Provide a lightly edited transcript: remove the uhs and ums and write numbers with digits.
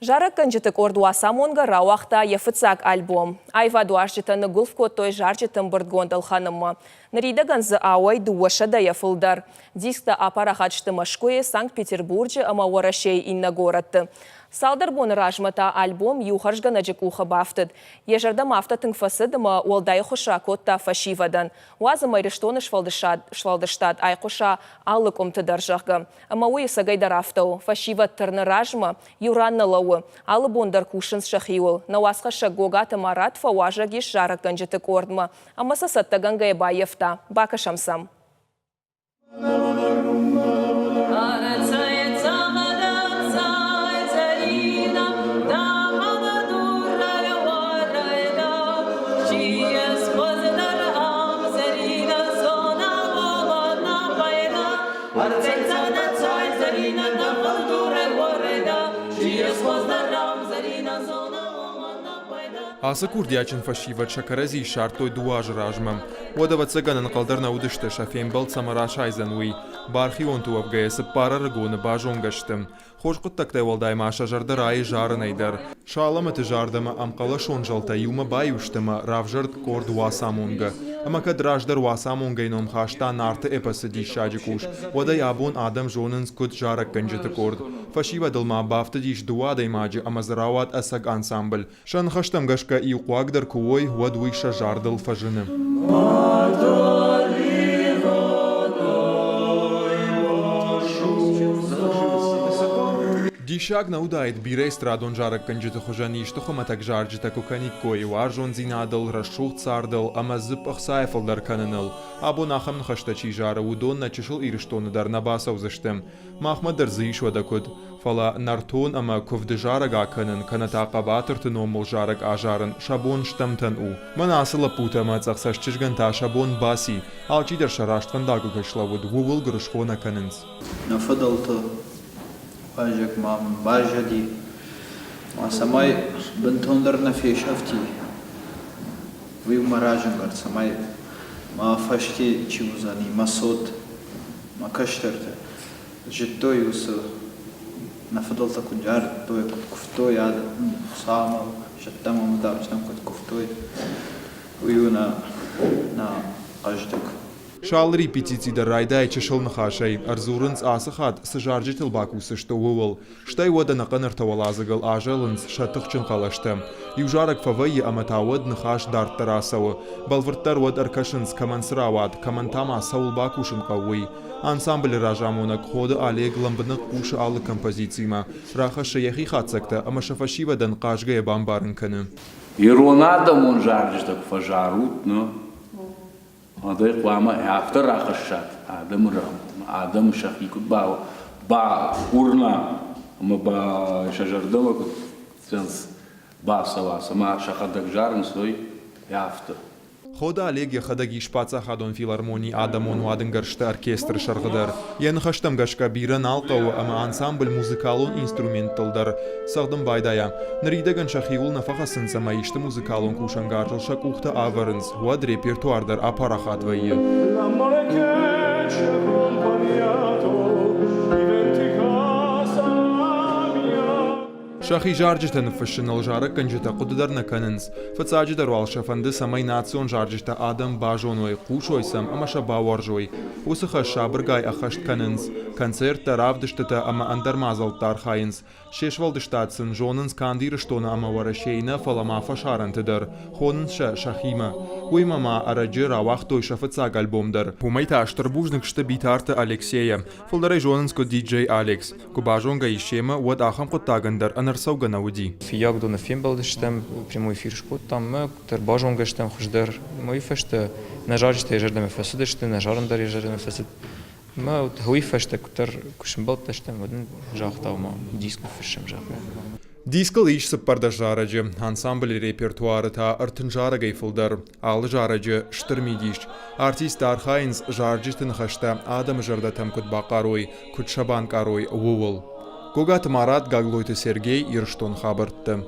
Зарæггæнджыты къорд Уацамонгайы рауагъта фыццаг альбом. Иавадуарзджытæ ныггуылф кодтой зарджыты æмбырдгонд æлхæнынмæ. Ныридæгән ауæй дуашадая фылдәр. Дисктæ апарахат Мæскуйы Санкт Петербурджы Уæрәсейы иннә горәтты. Цалдәр боны размәта альбом хәрзгәнәджы къухы бафтыд. Зәрдәмæ автатын фасыдымы уалдай хуша кодта фашивадан. Уазымай рештоны швалдыштат ай хуша аллык омтыдаржагы. Ауәй сагайдар автау. Фашиват тырны размә юранны лауы. Алы бондар кушын шахиул. Науасқаша Гогаты Марат фауажагиш Зарæггæнджыты қордмы. Амаса саттаган гайбаевта. Бака шамсам. Асы курдячин фашиват шакарази шартой дуаж ражмам. Водава цыганан қалдарна удышты шафембал самарашайзануи. Бархион туав гаясы пара рыгоны бажонгаштым. Хошқыт тактай валдай маша жардар ай жарынайдар. Шаламыты жардама амкала шонжалта юма баюштыма равжард қорд Уацамонгайы. Амака драждар Уацамонгайном хашта нарты эпасы дишаджикуш. Водай абон адам жонынс куд Зарæггæнджыты қорд. Фашива дылма бафтыдиш дуадай маджи амазарават асаг ансамбль. Шан хаштам гашка и уқуагдар куой вадуиша жардыл фажыны. Дишаг наудает бирей страдон Зарæггæнджыты хожани, что хоматак зарджыты куканикой, варжон зинадыл, расшух цардыл, амазып ахсайфалдар каныныл. Або нахам хаштачи жара удон начишыл ириштоны дар набасау заштым. Махмадар зыиш вадакуд. Фала нартон ама ковды жарага канын, каната қабатырты номыл жараг ажарын, шабон штамтан у. Манасыла путама цақсашчыжган та шабон баси, алчидар шараштвандагу кашлавуд, вувыл грышхона канынс. Бажак мам бажади, самай бентондер на фешафти, вы маражангар, самай ма фашти чивузани, масот, ма каштерте, життой усу, на фадолта кунджар, той куфтой ад, сама, жаттама мудавчнам кот куфтой, уюна на аждак. Шал репетиции да райдай чешыл нахашай, арзурынс асыхат сыжаржытыл бакусы что увыл. Штай вода нақаныр тавалазыгыл ажалынс шатықчын қалашты. Южарак фавайи аматауад нахаш дарт тарасауы. Балвырттар вад аркашынс камансыравад, камантама саул бакушын қауы. Ансамбль ражамонак ходы алег ламбынық ушы алы композицияма. Рахаша яхи хатсакта, ама шафашивадан қажгая бамбарын каны. Иронада мон жаржытак фажарут, но... هذا قوامه أفتر راخشات آدم رام آدم شخصي كود با ورنا ما با شجر دم كود سنس با سواس ما شخدك جارن سوي أفتر Хода Олег яхадаги шпаца хадон филармонии Адамон Уадынгаршты оркестр шарғыдар. Яны хаштам гашка биран алқауы ама ансамбль музыкалон инструменталдар. Сағдым байдая. Ныридәгән шахиул нафақасын самайышты музыкалон кушангаржылша кухта аварынс. Уад репертуардар апарахат вайы. Шахи зарджыты фашинал Зарæггæнджыты қудыдарна канынс. Фыццаджы дарвал шафанды самай национ зарджыты адам бажоной, қушойсам амаша бауаржой. Усыха шабыргай ахашт канынс. Концерт таравдыштыты ама андармазалтар хайынс. Шешвалдыштатсын жонынс кандирыштоны ама Уæрәсейны фалама фашарантыдар. Хонынша шахима. Уймама араджы рауагътой фыццаг альбомдар. Пумайта аштарбужнык шты битарты Алексея. Фылдәрай жонынско диджей Алекс. Кубажонга ишема уад ахам қоттагандар анарсауга науди. Фиягду на фембалдыштам прямой эфир шкоттам мы тер бажонгаштам хуждар мой фашта на зарджыты зәрдәмæ фасыдышты на жарындар зәрдәмæ фасыд. Мы хуй фашта тер кушымбалташтам водын жақтаума диск фашым жақма. Дискл иш сыппарда жараджы, ансамбль репертуары та артын жарагай фылдар, алы жараджы штырмидиш. Артист архайынс зарджыты нахашта адам жардатам куд бақарой, куд шабан карой вувыл. Гогаты Марат Гаглойты Сергей ирштон хабартты.